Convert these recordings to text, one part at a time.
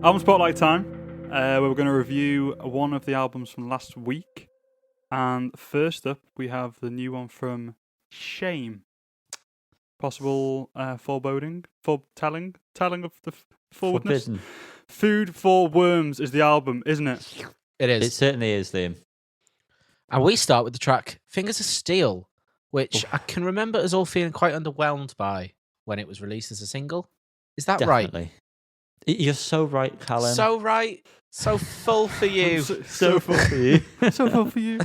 Album Spotlight time. We're going to review one of the albums from last week. And first up, we have the new one from Shame. Possible foreboding, foretelling of the forwardness. Forbidden. Food for Worms is the album, isn't it? It is. It certainly is, Liam. And we start with the track Fingers of Steel, which I can remember us all feeling quite underwhelmed by when it was released as a single. Is that Definitely. You're so right, right? Callum. So right. So full for you. So full for you. So full for you.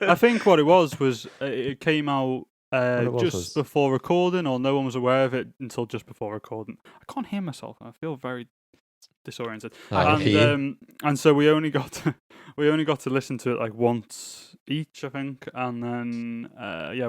I think what it was it came out just before recording, or no one was aware of it until just before recording. I can't hear myself. I feel very disoriented. And so we only got to listen to it like once each, I think, and then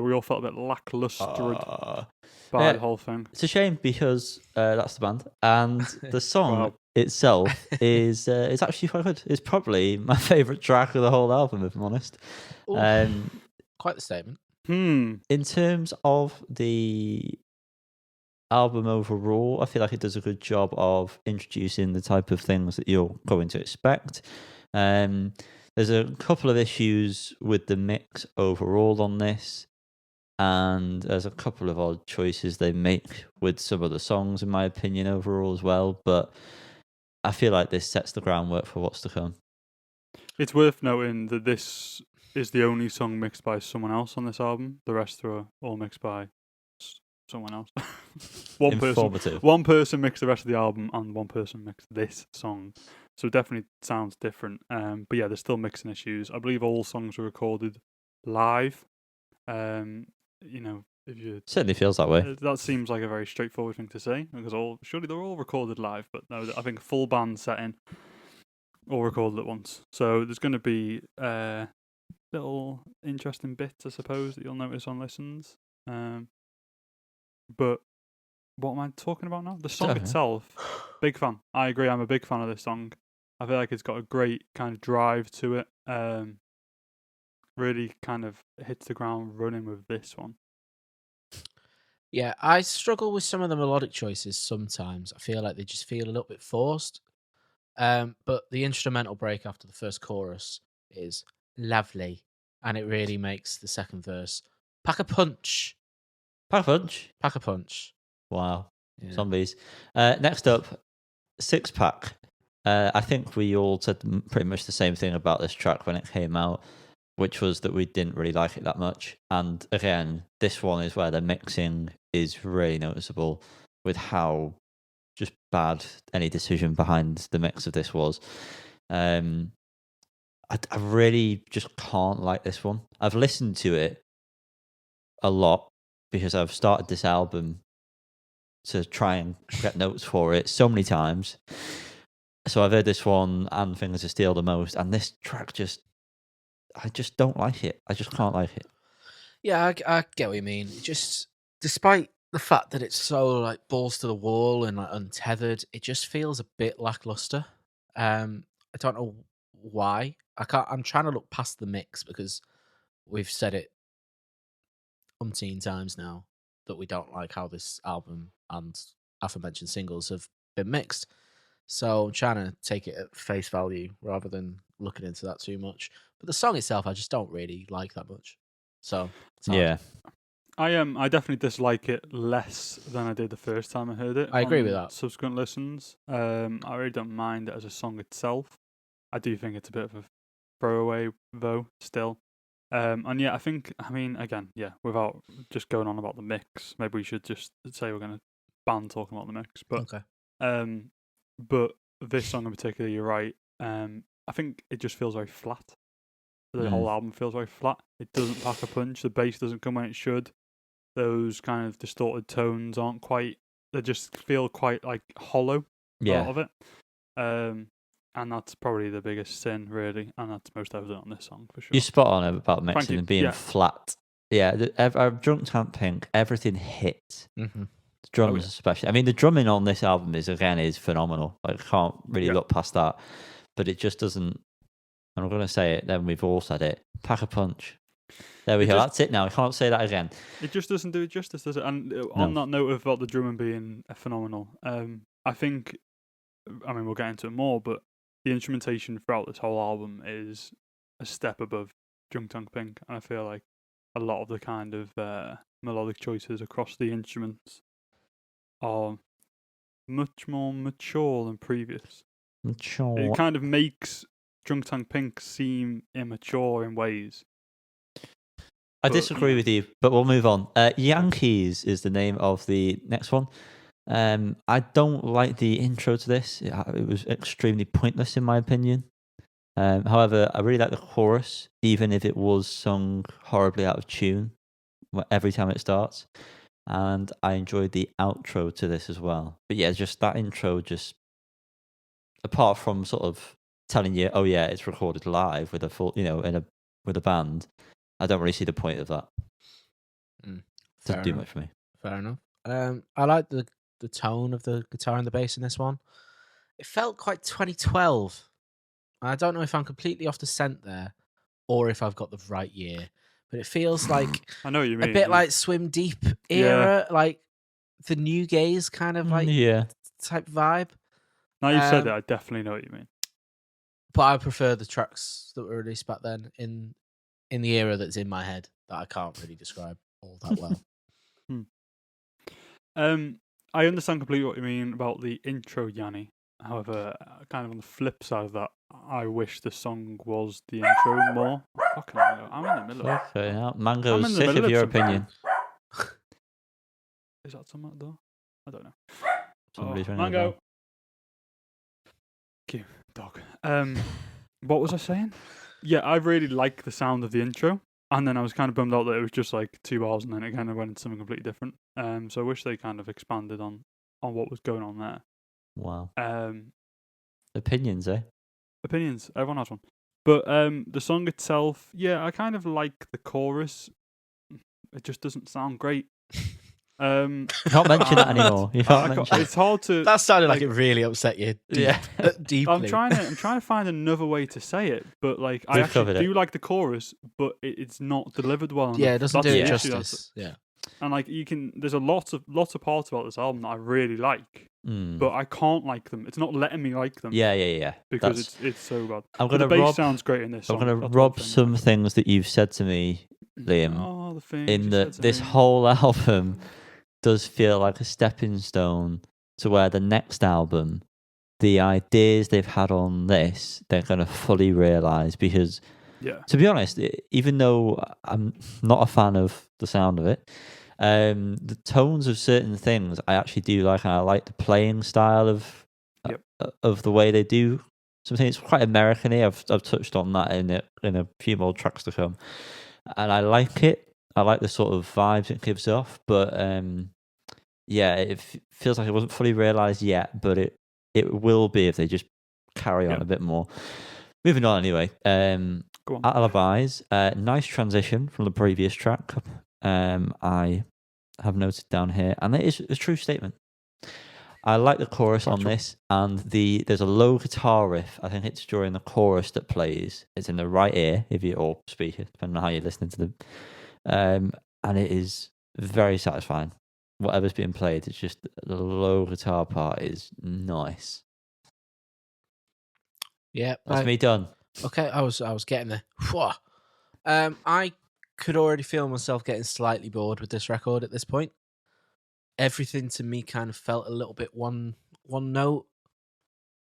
we all felt a bit lackluster by the whole thing. It's a shame because that's the band, and the song itself is actually quite good. It's probably my favourite track of the whole album, if I'm honest. Quite the statement. In terms of the album overall, I feel like it does a good job of introducing the type of things that you're going to expect. There's a couple of issues with the mix overall on this, and there's a couple of odd choices they make with some of the songs, in my opinion, overall as well. But I feel like this sets the groundwork for what's to come. It's worth noting that this is the only song mixed by someone else on this album. The rest are all mixed by someone else. One person mixed the rest of the album, and one person mixed this song. So it definitely sounds different. But yeah, there's still mixing issues. I believe all songs were recorded live. If you certainly feels that way. That seems like a very straightforward thing to say, because surely they're all recorded live, but no, I think full band setting, all recorded at once. So there's going to be little interesting bits, I suppose, that you'll notice on listens. But what am I talking about now? The song itself, big fan. I agree, I'm a big fan of this song. I feel like it's got a great kind of drive to it. Really kind of hits the ground running with this one. Yeah, I struggle with some of the melodic choices sometimes. I feel like they just feel a little bit forced. But the instrumental break after the first chorus is lovely, and it really makes the second verse pack a punch. Pack a punch? Pack a punch. Wow. Yeah. Zombies. Next up, Six Pack. I think we all said pretty much the same thing about this track when it came out, which was that we didn't really like it that much. And again, this one is where the mixing is really noticeable with how just bad any decision behind the mix of this was. I really just can't like this one. I've listened to it a lot because I've started this album to try and get notes for it so many times. So I've heard this one and Fingers of Steel the most, and this track I just don't like it. I just can't like it. Yeah, I get what you mean. Just despite the fact that it's so like balls to the wall and like untethered, it just feels a bit lackluster. I don't know why. I'm trying to look past the mix because we've said it umpteen times now that we don't like how this album and aforementioned singles have been mixed. So I'm trying to take it at face value rather than looking into that too much. But the song itself, I just don't really like that much. So yeah, I definitely dislike it less than I did the first time I heard it. I agree with that. Subsequent listens, I really don't mind it as a song itself. I do think it's a bit of a throwaway though, still. And yeah, without just going on about the mix, maybe we should just say we're going to ban talking about the mix. But okay. But this song in particular, you're right. I think it just feels very flat. The whole album feels very flat. It doesn't pack a punch. The bass doesn't come when it should. Those kind of distorted tones aren't quite. They just feel quite like hollow out of it. And that's probably the biggest sin, really. And that's most evident on this song for sure. You're spot on about mixing and being flat. Yeah, Drunk Tank Pink, everything hits. Mm-hmm. Drums especially. I mean, the drumming on this album is phenomenal. I can't really look past that. But it just doesn't. I'm going to say it, then we've all said it. Pack a punch. There we go. That's it now. I can't say that again. It just doesn't do it justice, does it? And on that note about the drumming being phenomenal, I think I mean, we'll get into it more, but the instrumentation throughout this whole album is a step above Drunk Tank Pink, and I feel like a lot of the kind of melodic choices across the instruments are much more mature than previous. Mature. It kind of makes Drunk Tank Pink seem immature in ways. I disagree with you, but we'll move on. Yankees is the name of the next one. I don't like the intro to this. It was extremely pointless in my opinion. However, I really like the chorus, even if it was sung horribly out of tune every time it starts. And I enjoyed the outro to this as well. But yeah, just that intro, just apart from sort of telling you, oh yeah, it's recorded live with a full, with a band. I don't really see the point of that. Doesn't do much for me. Fair enough. I like the tone of the guitar and the bass in this one. It felt quite 2012. I don't know if I'm completely off the scent there, or if I've got the right year. But it feels like I know what you mean. A bit like Swim Deep era, like the New Gaze kind of like type vibe. Now you've said it, I definitely know what you mean. But I prefer the tracks that were released back then in the era that's in my head that I can't really describe all that well. I understand completely what you mean about the intro, Yanni. However, kind of on the flip side of that, I wish the song was the intro more. Fucking hell, I'm in the middle of it. Okay, Mango's sick of your opinion. Is that something though? I don't know. Somebody's ringing Mango. Cute dog. What was I saying? Yeah, I really like the sound of the intro, and then I was kind of bummed out that it was just like 2 bars, and then it kind of went into something completely different. So I wish they kind of expanded on what was going on there. Wow. Opinions, eh? Opinions. Everyone has one. But the song itself, yeah, I kind of like the chorus. It just doesn't sound great. You can't mention that anymore. You can't mention it's hard to. That sounded like it really upset you. Deeply. I'm trying to find another way to say it, but like I actually do like the chorus, but it's not delivered well enough. Yeah, it doesn't do it justice. Yeah, and like there's a lot of parts about this album that I really like, but I can't like them. It's not letting me like them. Yeah. Because it's so bad. The bass sounds great in this song. I'm gonna rob some things that you've said to me, Liam. Oh, the things in that this whole album does feel like a stepping stone to where the next album, the ideas they've had on this, they're going to fully realise. Because, to be honest, even though I'm not a fan of the sound of it, the tones of certain things I actually do like, and I like the playing style of the way they do something. It's quite American-y. I've touched on that in a few more tracks to come, and I like it. I like the sort of vibes it gives off, but it feels like it wasn't fully realised yet, but it will be if they just carry on a bit more. Moving on anyway. Go on. Alibis, nice transition from the previous track. I have noted down here, and it is a true statement. I like the chorus on this, and there's a low guitar riff. I think it's during the chorus that plays. It's in the right ear, or speaker, depending on how you're listening to them. And it is very satisfying. Whatever's being played, it's just the low guitar part is nice. Yeah, that's me done. Okay, I was getting there. I could already feel myself getting slightly bored with this record at this point. Everything to me kind of felt a little bit one note.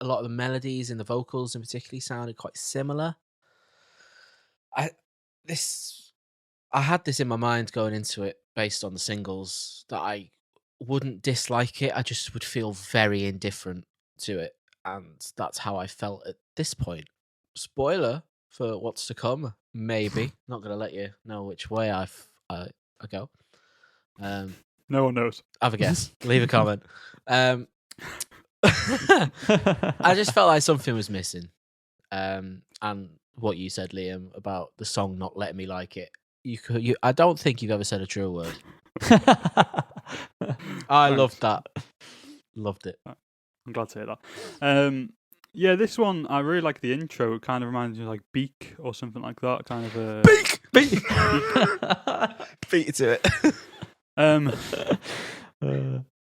A lot of the melodies and the vocals, in particular, sounded quite similar. I had this in my mind going into it based on the singles that I wouldn't dislike it. I just would feel very indifferent to it. And that's how I felt at this point. Spoiler for what's to come, maybe. Not going to let you know which way I go. No one knows. Have a guess. Leave a comment. I just felt like something was missing. And what you said, Liam, about the song not letting me like it. I don't think you've ever said a true word. I loved that. Loved it. I'm glad to hear that. This one, I really like the intro. It kind of reminds me of like Beak or something like that. Kind of a Beak! Beat it to it.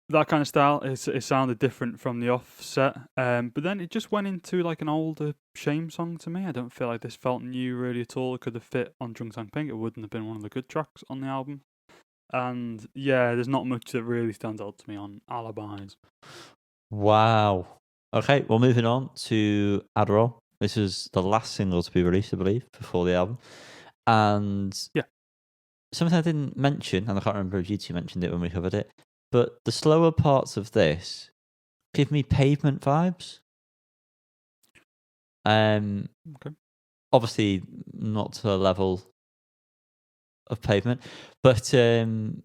that kind of style. It sounded different from the Offset, but then it just went into like an older Shame song to me. I don't feel like this felt new really at all. It could have fit on Drunk Tank Pink. It wouldn't have been one of the good tracks on the album. And yeah, there's not much that really stands out to me on Alibis. Wow. Okay, well, moving on to Adderall. This is the last single to be released, I believe, before the album. And yeah, something I didn't mention, and I can't remember if you two mentioned it when we covered it, but the slower parts of this give me Pavement vibes. Okay. Obviously not to the level of Pavement, but when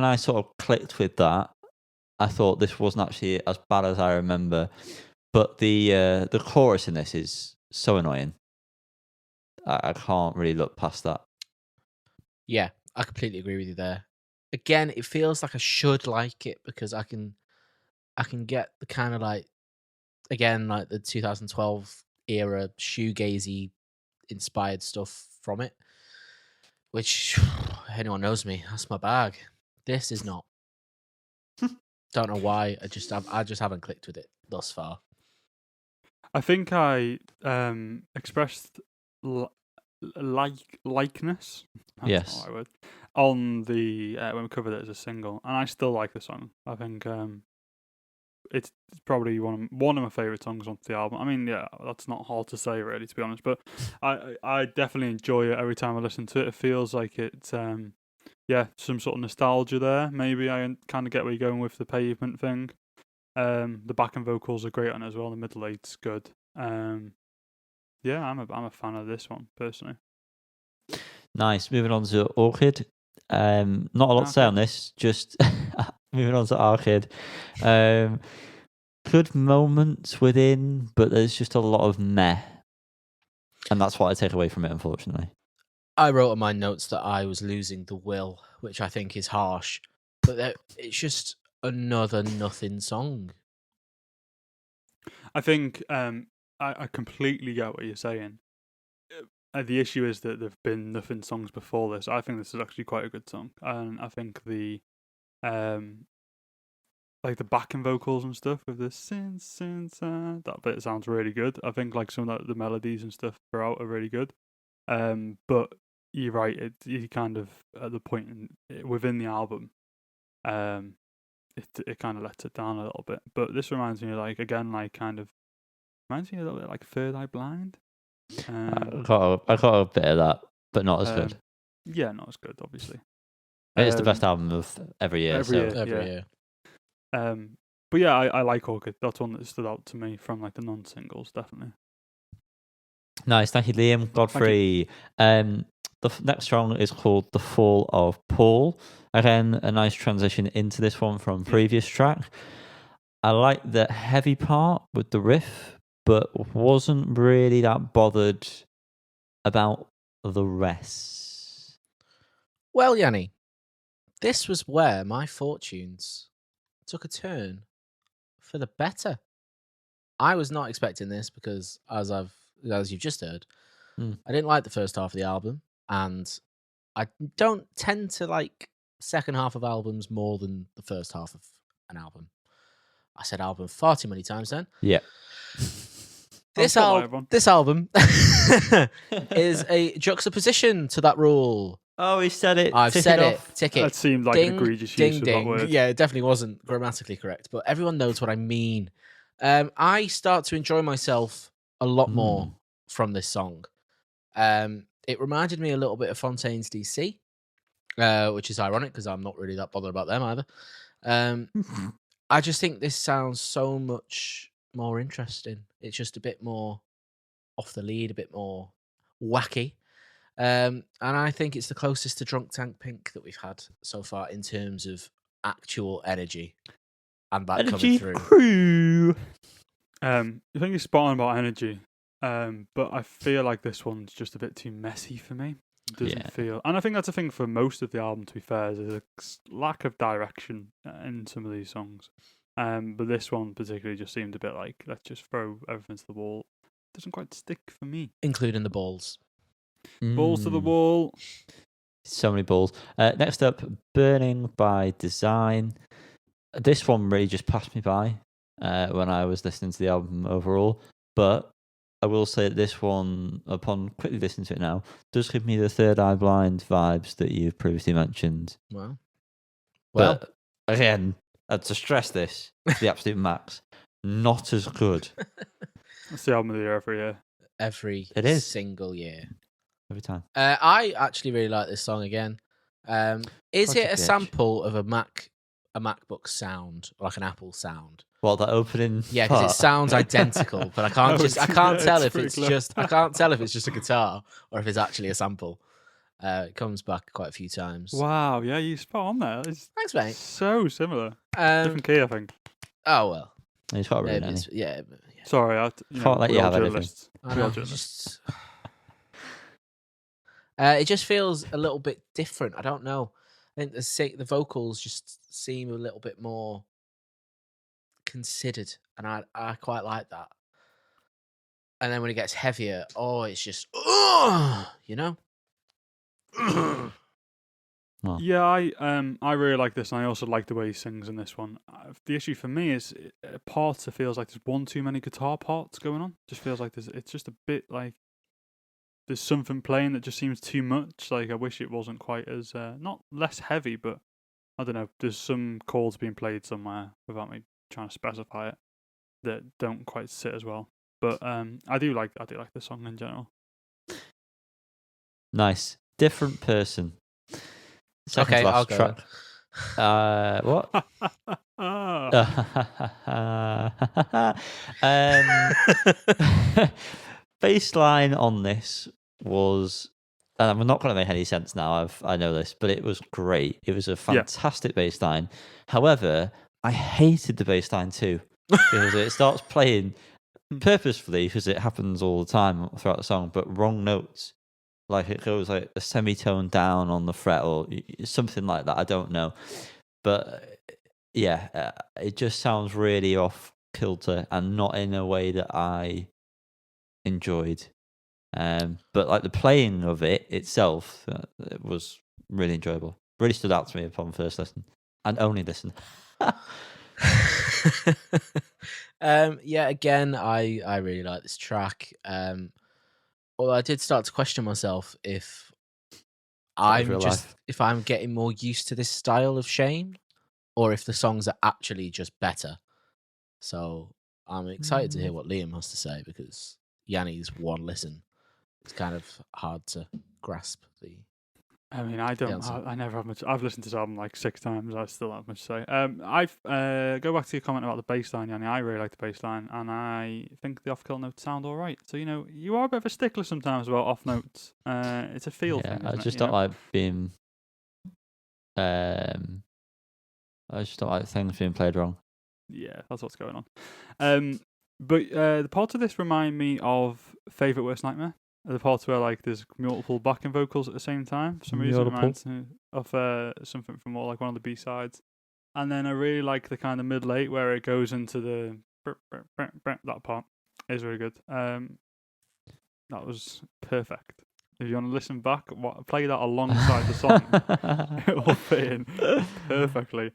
I sort of clicked with that, I thought this wasn't actually as bad as I remember. But the chorus in this is so annoying. I can't really look past that. Yeah, I completely agree with you there. Again, it feels like I should like it because I can get the kind of like, again, like the 2012 era shoegazy inspired stuff from it, which anyone knows me, that's my bag. This is not. Don't know why. I just haven't clicked with it thus far. I think I expressed likeness. That's yes. not the right word, on the when we covered it as a single, and I still like the song. I think it's probably one of my favorite songs on the album. I mean, yeah, that's not hard to say really, to be honest. But I definitely enjoy it every time I listen to it. It feels like it's some sort of nostalgia there. Maybe I kind of get where you're going with the Pavement thing. The backing vocals are great on it as well. The middle eight's good. Yeah, I'm a fan of this one personally. Nice. Moving on to Orchid. Not a lot to say on this. Just moving on to Orchid. Good moments within, but there's just a lot of meh, and that's what I take away from it, unfortunately. I wrote in my notes that I was losing the will, which I think is harsh, but it's just another nothing song. I think I completely get what you're saying. The issue is that there've been nothing songs before this. I think this is actually quite a good song, and I think the like the backing vocals and stuff with the that bit sounds really good. I think like some of the melodies and stuff throughout are really good. But you're right. You kind of at the point within the album, it kind of lets it down a little bit. But this reminds me, like again, like kind of reminds me a little bit like Third Eye Blind. I got a bit of that, but not as good. Yeah, not as good, obviously. It's the best album of every year. Every year. But yeah, I like Orchid. That's one that stood out to me from like the non-singles, definitely. Nice, thank you, Liam. Godfrey. The next song is called "The Fall of Paul." Again, a nice transition into this one from previous track. I like the heavy part with the riff, but wasn't really that bothered about the rest. Well, Yanni, this was where my fortunes took a turn for the better. I was not expecting this because, as you've just heard, I didn't like the first half of the album, and I don't tend to like second half of albums more than the first half of an album. I said album far too many times then. Yeah. This album is a juxtaposition to that rule. Oh, he said it. I've said it. Tick it. That seemed like an egregious use of that word. Yeah, it definitely wasn't grammatically correct, but everyone knows what I mean. I start to enjoy myself a lot more from this song. It reminded me a little bit of Fontaine's DC, which is ironic because I'm not really that bothered about them either. I just think this sounds so much more interesting. It's just a bit more off the lead, a bit more wacky. And I think it's the closest to Drunk Tank Pink that we've had so far in terms of actual energy and that coming through. Crew. I think you're spot on about energy, but I feel like this one's just a bit too messy for me. It doesn't feel, and I think that's a thing for most of the album. To be fair, there's a lack of direction in some of these songs. But this one particularly just seemed a bit like, let's just throw everything to the wall. It doesn't quite stick for me. Including the balls. Balls to the wall. So many balls. Next up, Burning by Design. this one really just passed me by when I was listening to the album overall. But I will say that this one, upon quickly listening to it now, does give me the Third Eye Blind vibes that you've previously mentioned. Well, but again, to stress this to the absolute max, not as good. It's the album of the year every year. It is single year. Every time. I actually really like this song again. Is it a sample of a MacBook sound, like an Apple sound? Well, the opening. Yeah, because it sounds identical, but I can't tell if it's just a guitar or if it's actually a sample. It comes back quite a few times. Wow, yeah, you spot on there. Thanks, mate. So similar. Different key, I think. Oh well. He's got a really yeah. Sorry, I can't let you have anything. It just feels a little bit different. I don't know. I think the vocals just seem a little bit more considered, and I quite like that. And then when it gets heavier, it's just you know. Well. Yeah, I really like this, and I also like the way he sings in this one. The issue for me is parts. It feels like there's one too many guitar parts going on. Just feels like it's just a bit like there's something playing that just seems too much. Like I wish it wasn't quite as not less heavy, but I don't know. There's some chords being played somewhere without me trying to specify it that don't quite sit as well. But I do like the song in general. Nice, different person. Okay, I'll go. What? Baseline on this was, and I'm not going to make any sense now. I know this, but it was great. It was a fantastic baseline. However, I hated the baseline too because it starts playing purposefully because it happens all the time throughout the song, but wrong notes. Like it goes like a semitone down on the fret or something like that. I don't know. But yeah, it just sounds really off kilter and not in a way that I enjoyed. But like the playing of it itself it was really enjoyable. Really stood out to me upon first listen and only listen. Yeah, again, I really like this track. Although I did start to question myself if I'm getting more used to this style of Shane, or if the songs are actually just better. So I'm excited to hear what Liam has to say because Yanni's one listen. It's kind of hard to grasp the. I mean, I never have much. I've listened to this album like 6 times. I still don't have much to say. I've go back to your comment about the bass line, Yanni. I really like the bass line, and I think the off-kill notes sound all right. So you are a bit of a stickler sometimes about off notes. It's a feel thing. I just don't like being. I just don't like things being played wrong. Yeah, that's what's going on. But the parts of this remind me of Favorite Worst Nightmare. The parts where like there's multiple backing vocals at the same time. For some reason, it reminds me of something from more like one of the B-sides. And then I really like the kind of mid-late where it goes into the that part. Is really good. That was perfect. If you want to listen back, play that alongside the song. It will fit in perfectly.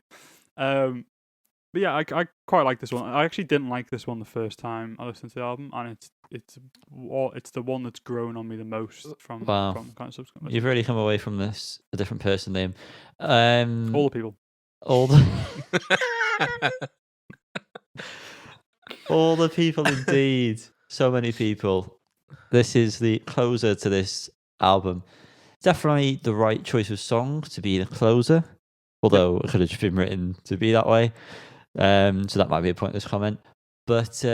But yeah, I quite like this one. I actually didn't like this one the first time I listened to the album, and it's the one that's grown on me the most from kind of subsequent. You've really come away from this a different person, Liam. All the people. All the people, indeed. So many people. This is the closer to this album. Definitely the right choice of song to be the closer, although it could have just been written to be that way. So that might be a pointless comment. But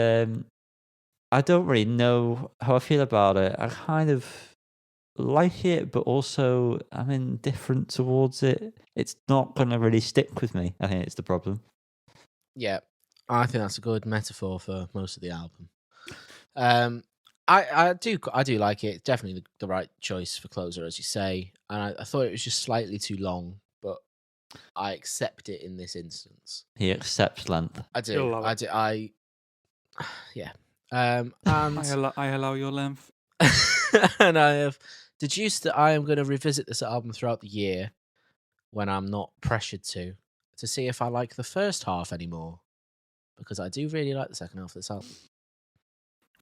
I don't really know how I feel about it. I kind of like it, but also I'm indifferent towards it. It's not going to really stick with me. I think it's the problem. Yeah, I think that's a good metaphor for most of the album. I do like it. Definitely the right choice for closer, as you say. And I thought it was just slightly too long, but I accept it in this instance. He accepts length. I do. Yeah. And I allow your length. And I have deduced that I am going to revisit this album throughout the year when I'm not pressured to to see if I like the first half anymore, because I do really like the second half of this album.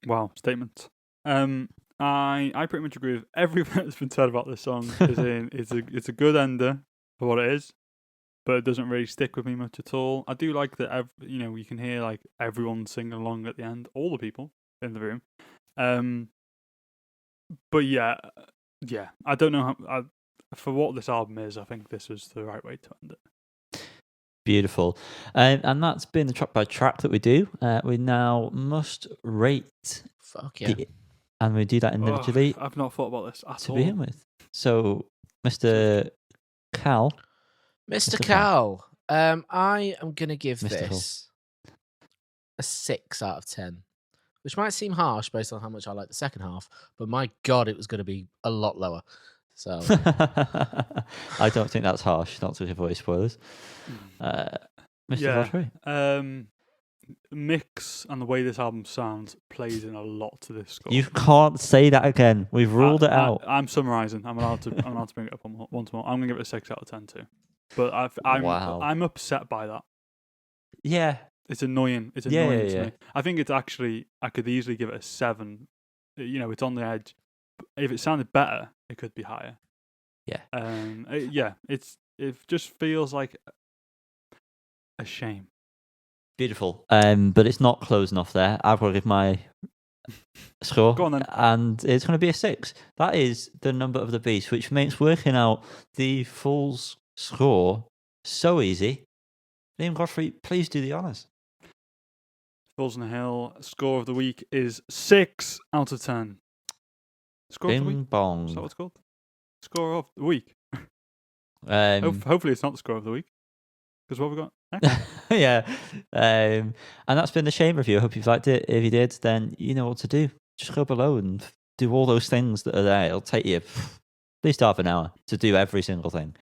Wow, statement. I pretty much agree with everything that's been said about this song. It's a good ender for what it is, but it doesn't really stick with me much at all. I do like that. You can hear like everyone singing along at the end, all the people in the room. But yeah, I don't know how. For what this album is, I think this was the right way to end it. Beautiful. And that's been the track by track that we do. We now must rate. Fuck yeah. And we do that individually. I've not thought about this at all. To begin with. So, Mr. Cal. Mr. Cal. I am going to give Mr. this a 6 out of 10. Which might seem harsh based on how much I like the second half, but my God, it was going to be a lot lower. So I don't think that's harsh, not to avoid spoilers. Mr. Godfrey? Mix and the way this album sounds plays in a lot to this score. You can't say that again. We've ruled it out. I'm summarising. I'm allowed to bring it up once more. I'm going to give it a 6 out of 10 too. But I'm upset by that. Yeah. It's annoying. It's annoying to me. I think it's actually, I could easily give it a 7. It's on the edge. If it sounded better, it could be higher. Yeah. It just feels like a shame. Beautiful. But it's not close enough there. I've got to give my score. Go on then. And it's going to be a 6. That is the number of the beast, which makes working out the full score so easy. Liam Godfrey, please do the honours. Falls on the Hill score of the week is 6 out of 10. Score of the week? Bong. Is that what it's called? Score of the week. Hopefully it's not the score of the week. Because what have we got next? Yeah. And that's been the Shame review. I hope you've liked it. If you did, then you know what to do. Just go below and do all those things that are there. It'll take you at least half an hour to do every single thing.